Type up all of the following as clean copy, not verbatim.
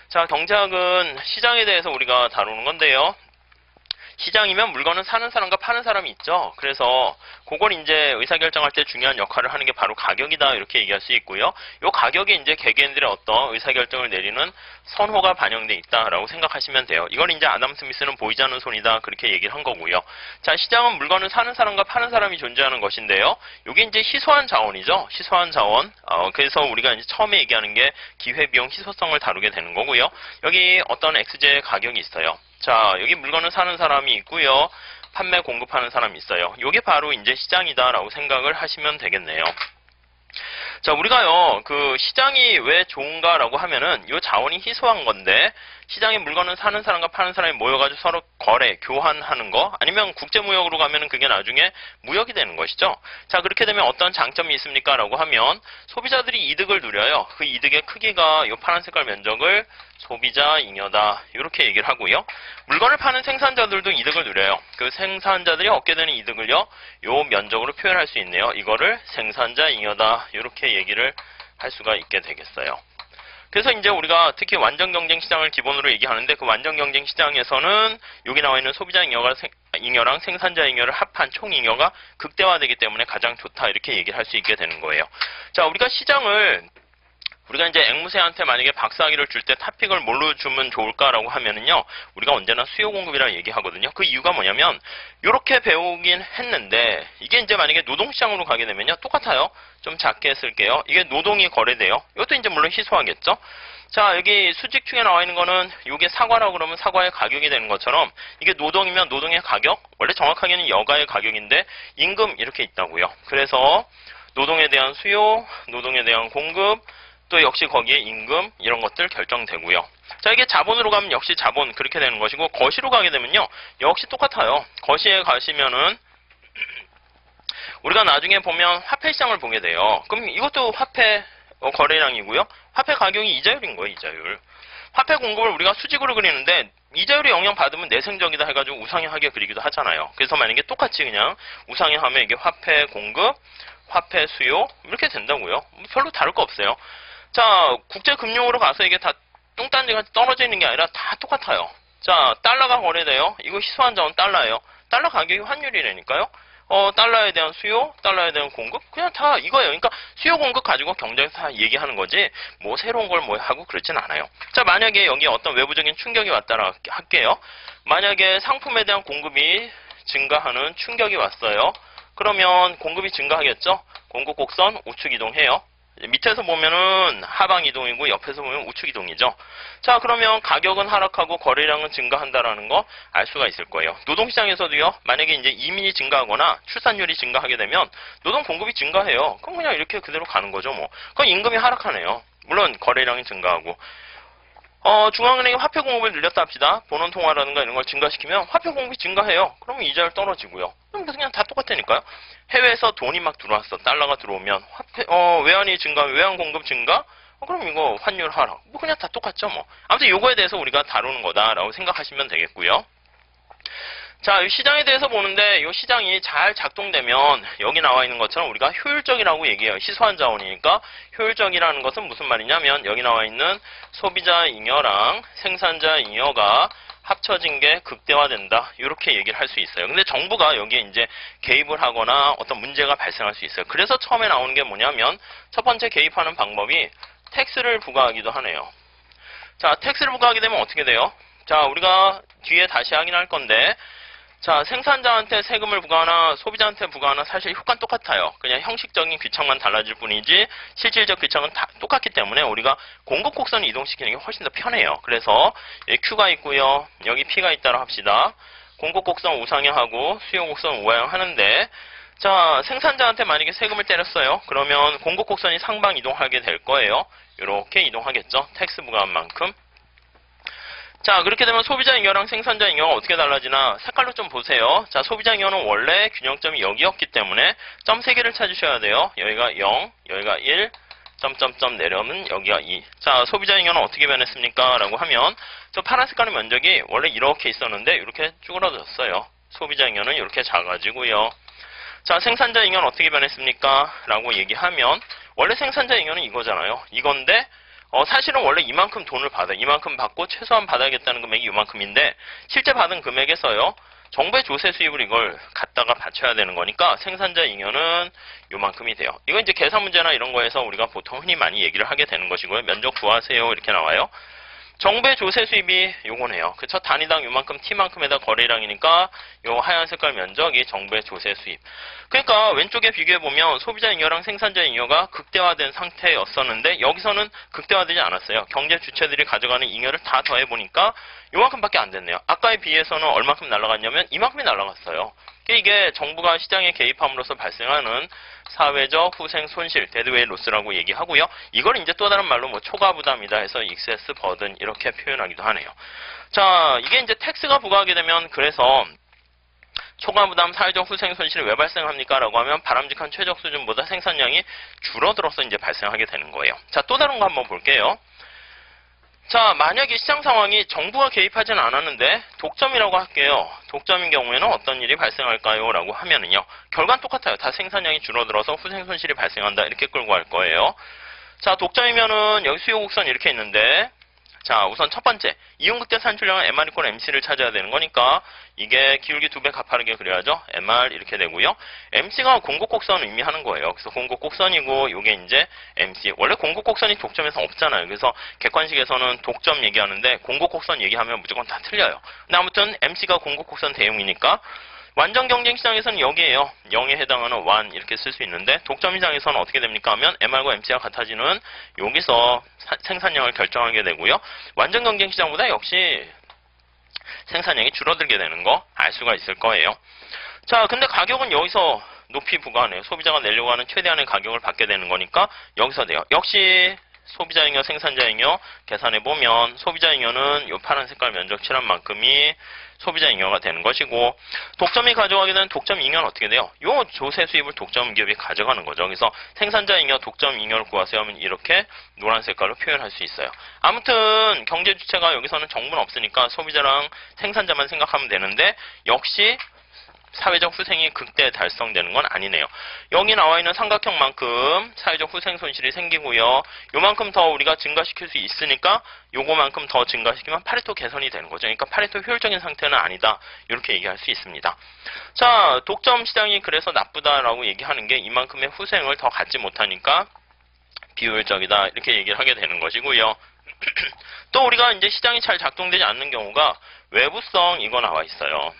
자, 경제학은 시장에 대해서 우리가 다루는 건데요. 시장이면 물건을 사는 사람과 파는 사람이 있죠. 그래서 그걸 이제 의사결정할 때 중요한 역할을 하는 게 바로 가격이다 이렇게 얘기할 수 있고요. 이 가격이 이제 개개인들의 어떤 의사결정을 내리는 선호가 반영돼 있다라고 생각하시면 돼요. 이걸 이제 아담 스미스는 보이지 않는 손이다 그렇게 얘기를 한 거고요. 자, 시장은 물건을 사는 사람과 파는 사람이 존재하는 것인데요. 이게 이제 희소한 자원이죠. 희소한 자원. 그래서 우리가 이제 처음에 얘기하는 게 기회비용 희소성을 다루게 되는 거고요. 여기 어떤 X제의 가격이 있어요. 자, 여기 물건을 사는 사람이 있고요. 판매 공급하는 사람이 있어요. 이게 바로 이제 시장이다라고 생각을 하시면 되겠네요. 자, 우리가요, 그 시장이 왜 좋은가라고 하면은 이 자원이 희소한 건데 시장에 물건을 사는 사람과 파는 사람이 모여가지고 서로 거래, 교환하는 거 아니면 국제무역으로 가면은 그게 나중에 무역이 되는 것이죠. 자, 그렇게 되면 어떤 장점이 있습니까? 라고 하면 소비자들이 이득을 누려요. 그 이득의 크기가 이 파란 색깔 면적을 소비자 잉여다 이렇게 얘기를 하고요. 물건을 파는 생산자들도 이득을 누려요. 그 생산자들이 얻게 되는 이득을요, 요 면적으로 표현할 수 있네요. 이거를 생산자 잉여다 이렇게 얘기를 할 수가 있게 되겠어요. 그래서 이제 우리가 특히 완전 경쟁 시장을 기본으로 얘기하는데 그 완전 경쟁 시장에서는 여기 나와 있는 소비자 잉여랑 생산자 잉여를 합한 총 잉여가 극대화되기 때문에 가장 좋다 이렇게 얘기를 할 수 있게 되는 거예요. 자, 우리가 시장을 우리가 이제 앵무새한테 만약에 박사학위를 줄 때 토픽을 뭘로 주면 좋을까라고 하면은요, 우리가 언제나 수요 공급이라 얘기하거든요. 그 이유가 뭐냐면, 요렇게 배우긴 했는데, 이게 이제 만약에 노동시장으로 가게 되면요, 똑같아요. 좀 작게 쓸게요. 이게 노동이 거래돼요. 이것도 이제 물론 희소하겠죠? 자, 여기 수직축에 나와 있는 거는, 요게 사과라고 그러면 사과의 가격이 되는 것처럼, 이게 노동이면 노동의 가격? 원래 정확하게는 여가의 가격인데, 임금 이렇게 있다고요. 그래서, 노동에 대한 수요, 노동에 대한 공급, 또 역시 거기에 임금 이런 것들 결정되고요. 자, 이게 자본으로 가면 역시 자본 그렇게 되는 것이고 거시로 가게 되면요. 역시 똑같아요. 거시에 가시면은 우리가 나중에 보면 화폐 시장을 보게 돼요. 그럼 이것도 화폐 거래량이고요. 화폐 가격이 이자율인 거예요. 이자율. 화폐 공급을 우리가 수직으로 그리는데 이자율이 영향 받으면 내생적이다 해가지고 우상향하게 그리기도 하잖아요. 그래서 만약에 똑같이 그냥 우상향하면 이게 화폐 공급, 화폐 수요 이렇게 된다고요. 별로 다를 거 없어요. 자, 국제금융으로 가서 이게 다 뚱딴지가 떨어져 있는 게 아니라 다 똑같아요. 자, 달러가 거래돼요. 이거 희소한 자원 달러예요. 달러 가격이 환율이라니까요. 달러에 대한 수요, 달러에 대한 공급, 그냥 다 이거예요. 그러니까 수요 공급 가지고 경제에서 다 얘기하는 거지, 뭐 새로운 걸 뭐 하고 그렇진 않아요. 자, 만약에 여기 어떤 외부적인 충격이 왔다라 할게요. 만약에 상품에 대한 공급이 증가하는 충격이 왔어요. 그러면 공급이 증가하겠죠? 공급 곡선 우측 이동해요. 밑에서 보면은 하방 이동이고 옆에서 보면 우측 이동이죠. 자, 그러면 가격은 하락하고 거래량은 증가한다라는 거 알 수가 있을 거예요. 노동시장에서도요, 만약에 이제 이민이 증가하거나 출산율이 증가하게 되면 노동 공급이 증가해요. 그럼 그냥 이렇게 그대로 가는 거죠, 뭐. 그럼 임금이 하락하네요. 물론 거래량이 증가하고. 중앙은행이 화폐 공급을 늘렸다 합시다. 본원 통화라든가 이런 걸 증가시키면 화폐 공급이 증가해요. 그러면 이자율 떨어지고요. 그냥 다 똑같다니까요. 해외에서 돈이 막 들어왔어. 달러가 들어오면 화폐, 외환이 증가, 외환 공급 증가? 그럼 이거 환율 하락. 뭐 그냥 다 똑같죠, 뭐. 아무튼 요거에 대해서 우리가 다루는 거다라고 생각하시면 되겠고요. 자, 이 시장에 대해서 보는데 이 시장이 잘 작동되면 여기 나와 있는 것처럼 우리가 효율적이라고 얘기해요. 희소한 자원이니까 효율적이라는 것은 무슨 말이냐면 여기 나와 있는 소비자 잉여랑 생산자 잉여가 합쳐진 게 극대화된다. 이렇게 얘기를 할 수 있어요. 근데 정부가 여기에 이제 개입을 하거나 어떤 문제가 발생할 수 있어요. 그래서 처음에 나오는 게 뭐냐면 첫 번째 개입하는 방법이 텍스를 부과하기도 하네요. 자, 텍스를 부과하게 되면 어떻게 돼요? 자, 우리가 뒤에 다시 확인할 건데 자, 생산자한테 세금을 부과하나 소비자한테 부과하나 사실 효과는 똑같아요. 그냥 형식적인 귀착만 달라질 뿐이지 실질적 귀착은 다 똑같기 때문에 우리가 공급 곡선을 이동시키는 게 훨씬 더 편해요. 그래서 여기 Q가 있고요. 여기 P가 있다고 합시다. 공급 곡선 우상향하고 수요 곡선 우하향 하는데 자, 생산자한테 만약에 세금을 때렸어요. 그러면 공급 곡선이 상방 이동하게 될 거예요. 이렇게 이동하겠죠. 텍스 부과한 만큼. 자, 그렇게 되면 소비자 잉여랑 생산자 잉여가 어떻게 달라지나 색깔로 좀 보세요. 자, 소비자 잉여는 원래 균형점이 여기였기 때문에 점 3개를 찾으셔야 돼요. 여기가 0, 여기가 1, 점점점 내려오면 여기가 2. 자, 소비자 잉여는 어떻게 변했습니까? 라고 하면 저 파란 색깔의 면적이 원래 이렇게 있었는데 이렇게 쭈그러졌어요. 소비자 잉여는 이렇게 작아지고요. 자, 생산자 잉여는 어떻게 변했습니까? 라고 얘기하면 원래 생산자 잉여는 이거잖아요. 이건데 사실은 원래 이만큼 돈을 받아요. 이만큼 받고 최소한 받아야겠다는 금액이 이만큼인데 실제 받은 금액에서요. 정부의 조세 수입을 이걸 갖다가 바쳐야 되는 거니까 생산자 잉여는 요만큼이 돼요. 이건 이제 계산 문제나 이런 거에서 우리가 보통 흔히 많이 얘기를 하게 되는 것이고요. 면적 구하세요 이렇게 나와요. 정부의 조세 수입이 요거네요. 그쵸? 단위당 요만큼 T만큼에다 거래량이니까 요 하얀 색깔 면적이 정부의 조세 수입. 그러니까 왼쪽에 비교해보면 소비자 잉여랑 생산자 잉여가 극대화된 상태였었는데 여기서는 극대화되지 않았어요. 경제 주체들이 가져가는 잉여를 다 더해보니까 요만큼밖에 안 됐네요. 아까에 비해서는 얼마큼 날아갔냐면 이만큼이 날아갔어요. 이게 정부가 시장에 개입함으로써 발생하는 사회적 후생 손실, 데드웨이 로스라고 얘기하고요. 이걸 이제 또 다른 말로 뭐 초과 부담이다 해서 익세스 버든 이렇게 표현하기도 하네요. 자, 이게 이제 텍스가 부과하게 되면 그래서 초과 부담 사회적 후생 손실이 왜 발생합니까? 라고 하면 바람직한 최적 수준보다 생산량이 줄어들어서 이제 발생하게 되는 거예요. 자, 또 다른 거 한번 볼게요. 자, 만약에 시장 상황이 정부가 개입하진 않았는데 독점이라고 할게요. 독점인 경우에는 어떤 일이 발생할까요? 라고 하면은요. 결과는 똑같아요. 다 생산량이 줄어들어서 후생 손실이 발생한다. 이렇게 끌고 갈 거예요. 자, 독점이면은 여기 수요 곡선 이렇게 있는데 자, 우선 첫 번째, 이윤극대 산출량은 MR 이퀄 MC를 찾아야 되는 거니까 이게 기울기 2배 가파르게 그려야죠. MR 이렇게 되고요. MC가 공급곡선을 의미하는 거예요. 그래서 공급곡선이고 이게 이제 MC. 원래 공급곡선이 독점에서 없잖아요. 그래서 객관식에서는 독점 얘기하는데 공급곡선 얘기하면 무조건 다 틀려요. 근데 아무튼 MC가 공급곡선 대용이니까 완전 경쟁 시장에서는 여기에요. 0에 해당하는 1 이렇게 쓸 수 있는데 독점 시장에서는 어떻게 됩니까 하면 MR과 MC가 같아지는 여기서 생산량을 결정하게 되고요. 완전 경쟁 시장보다 역시 생산량이 줄어들게 되는 거 알 수가 있을 거예요. 자, 근데 가격은 여기서 높이 부과하네요. 소비자가 내려고 하는 최대한의 가격을 받게 되는 거니까 여기서 돼요. 역시 소비자 잉여, 생산자 잉여 계산해보면 소비자 잉여는 이 파란 색깔 면적 칠한 만큼이 소비자 잉여가 되는 것이고 독점이 가져가게 되는 독점 잉여는 어떻게 돼요? 요 조세 수입을 독점 기업이 가져가는 거죠. 그래서 생산자 잉여, 독점 잉여를 구하세요 하면 이렇게 노란 색깔로 표현할 수 있어요. 아무튼 경제 주체가 여기서는 정부는 없으니까 소비자랑 생산자만 생각하면 되는데 역시 사회적 후생이 극대 달성되는 건 아니네요. 여기 나와 있는 삼각형만큼 사회적 후생 손실이 생기고요. 요만큼 더 우리가 증가시킬 수 있으니까 요거만큼 더 증가시키면 파레토 개선이 되는 거죠. 그러니까 파레토 효율적인 상태는 아니다. 이렇게 얘기할 수 있습니다. 자, 독점 시장이 그래서 나쁘다라고 얘기하는 게 이만큼의 후생을 더 갖지 못하니까 비효율적이다. 이렇게 얘기를 하게 되는 것이고요. 또 우리가 이제 시장이 잘 작동되지 않는 경우가 외부성 이거 나와 있어요.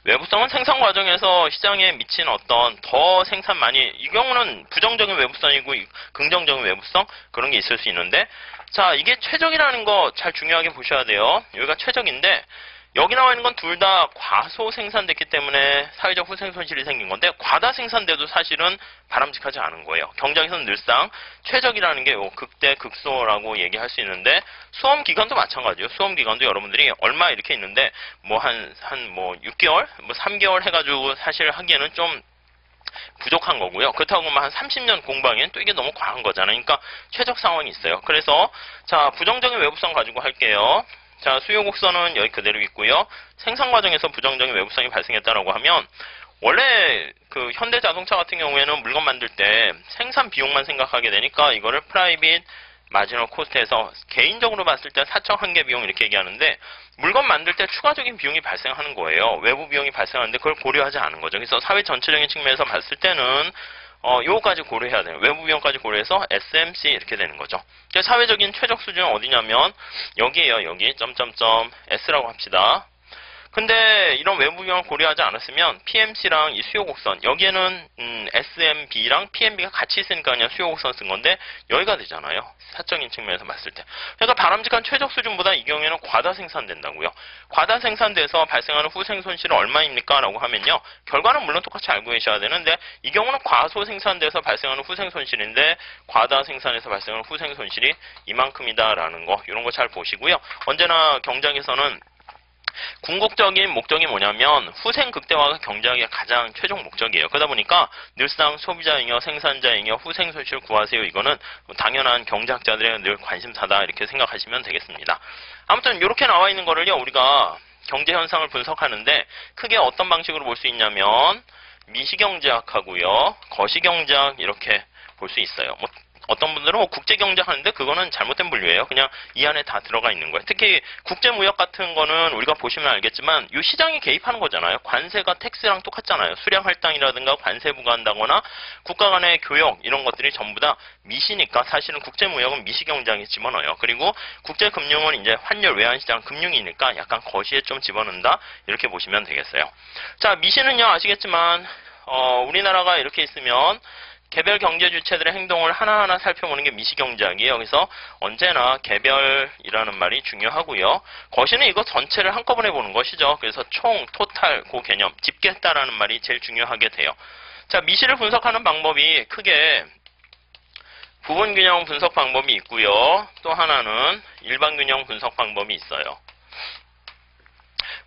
외부성은 생산 과정에서 시장에 미친 어떤 더 생산 많이 이 경우는 부정적인 외부성이고 긍정적인 외부성 그런 게 있을 수 있는데 자 이게 최적이라는 거 잘 중요하게 보셔야 돼요. 여기가 최적인데 여기 나와 있는 건 둘 다 과소 생산됐기 때문에 사회적 후생 손실이 생긴 건데 과다 생산돼도 사실은 바람직하지 않은 거예요. 경쟁에서는 늘상 최적이라는 게 극대 극소라고 얘기할 수 있는데 수험 기간도 마찬가지예요. 수험 기간도 여러분들이 얼마 이렇게 있는데 뭐 한 6개월, 뭐 3개월 해가지고 사실 하기에는 좀 부족한 거고요. 그렇다고 하면 한 30년 공부하기엔 또 이게 너무 과한 거잖아요. 그러니까 최적 상황이 있어요. 그래서 자 부정적인 외부성 가지고 할게요. 자, 수요 곡선은 여기 그대로 있고요. 생산 과정에서 부정적인 외부성이 발생했다라고 하면 원래 그 현대자동차 같은 경우에는 물건 만들 때 생산 비용만 생각하게 되니까 이거를 프라이빗 마지널 코스트에서 개인적으로 봤을 때 사적 한계 비용 이렇게 얘기하는데 물건 만들 때 추가적인 비용이 발생하는 거예요. 외부 비용이 발생하는데 그걸 고려하지 않은 거죠. 그래서 사회 전체적인 측면에서 봤을 때는 요거까지 고려해야 돼요. 외부 비용까지 고려해서 SMC 이렇게 되는 거죠. 사회적인 최적 수준은 어디냐면 여기에요. 여기 점점점 S라고 합시다. 근데 이런 외부 비용을 고려하지 않았으면 PMC랑 이 수요 곡선 여기에는 SMB랑 PMB가 같이 있으니까 그냥 수요 곡선 쓴 건데 여기가 되잖아요. 사적인 측면에서 봤을 때. 그러니까 바람직한 최적 수준보다 이 경우에는 과다 생산된다고요. 과다 생산돼서 발생하는 후생 손실은 얼마입니까? 라고 하면요. 결과는 물론 똑같이 알고 계셔야 되는데 이 경우는 과소 생산돼서 발생하는 후생 손실인데 과다 생산에서 발생하는 후생 손실이 이만큼이다라는 거 이런 거 잘 보시고요. 언제나 경작에서는 궁극적인 목적이 뭐냐면 후생 극대화가 경제학의 가장 최종 목적이에요. 그러다 보니까 늘상 소비자 잉여, 생산자 잉여, 후생 손실 구하세요. 이거는 당연한 경제학자들의 늘 관심사다 이렇게 생각하시면 되겠습니다. 아무튼 이렇게 나와 있는 거를요. 우리가 경제 현상을 분석하는데 크게 어떤 방식으로 볼 수 있냐면 미시경제학하고요. 거시경제학 이렇게 볼 수 있어요. 뭐 어떤 분들은 뭐 국제경제 하는데 그거는 잘못된 분류예요. 그냥 이 안에 다 들어가 있는 거예요. 특히 국제무역 같은 거는 우리가 보시면 알겠지만 이 시장이 개입하는 거잖아요. 관세가 텍스랑 똑같잖아요. 수량 할당이라든가 관세 부과한다거나 국가 간의 교역 이런 것들이 전부 다 미시니까 사실은 국제무역은 미시경제에 집어넣어요. 그리고 국제금융은 이제 환율, 외환시장, 금융이니까 약간 거시에 좀 집어넣는다 이렇게 보시면 되겠어요. 자, 미시는요 아시겠지만 우리나라가 이렇게 있으면 개별 경제 주체들의 행동을 하나하나 살펴보는 게 미시경제학이에요. 그래서 언제나 개별이라는 말이 중요하고요. 거시는 이거 전체를 한꺼번에 보는 것이죠. 그래서 총, 토탈, 그 개념, 집계했다라는 말이 제일 중요하게 돼요. 자, 미시를 분석하는 방법이 크게 부분균형 분석 방법이 있고요. 또 하나는 일반균형 분석 방법이 있어요.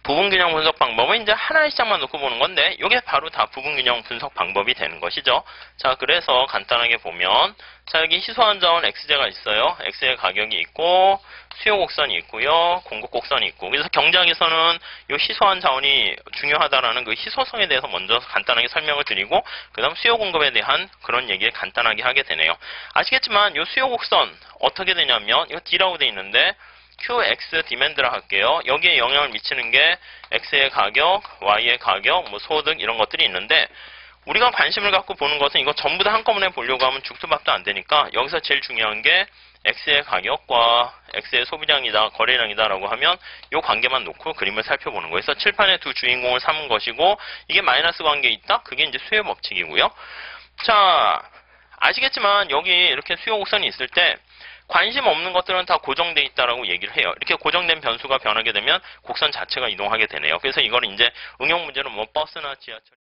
부분균형 분석 방법은 이제 하나의 시장만 놓고 보는 건데 이게 바로 다 부분균형 분석 방법이 되는 것이죠. 자, 그래서 간단하게 보면 자, 여기 희소한 자원 X제가 있어요. X의 가격이 있고 수요 곡선이 있고요. 공급 곡선이 있고. 그래서 경제학에서는 이 희소한 자원이 중요하다라는 그 희소성에 대해서 먼저 간단하게 설명을 드리고 그다음 수요 공급에 대한 그런 얘기를 간단하게 하게 되네요. 아시겠지만 이 수요 곡선 어떻게 되냐면 이거 D라고 돼 있는데 QX 디맨드라 할게요. 여기에 영향을 미치는 게 X의 가격, Y의 가격, 뭐 소득 이런 것들이 있는데 우리가 관심을 갖고 보는 것은 이거 전부 다 한꺼번에 보려고 하면 죽수밥도 안 되니까 여기서 제일 중요한 게 X의 가격과 X의 소비량이다, 거래량이다 라고 하면 이 관계만 놓고 그림을 살펴보는 거예요. 그래서 칠판의 두 주인공을 삼은 것이고 이게 마이너스 관계에 있다? 그게 이제 수요 법칙이고요. 자, 아시겠지만 여기 이렇게 수요 곡선이 있을 때 관심 없는 것들은 다 고정돼 있다라고 얘기를 해요. 이렇게 고정된 변수가 변하게 되면 곡선 자체가 이동하게 되네요. 그래서 이걸 이제 응용 문제로 뭐 버스나 지하철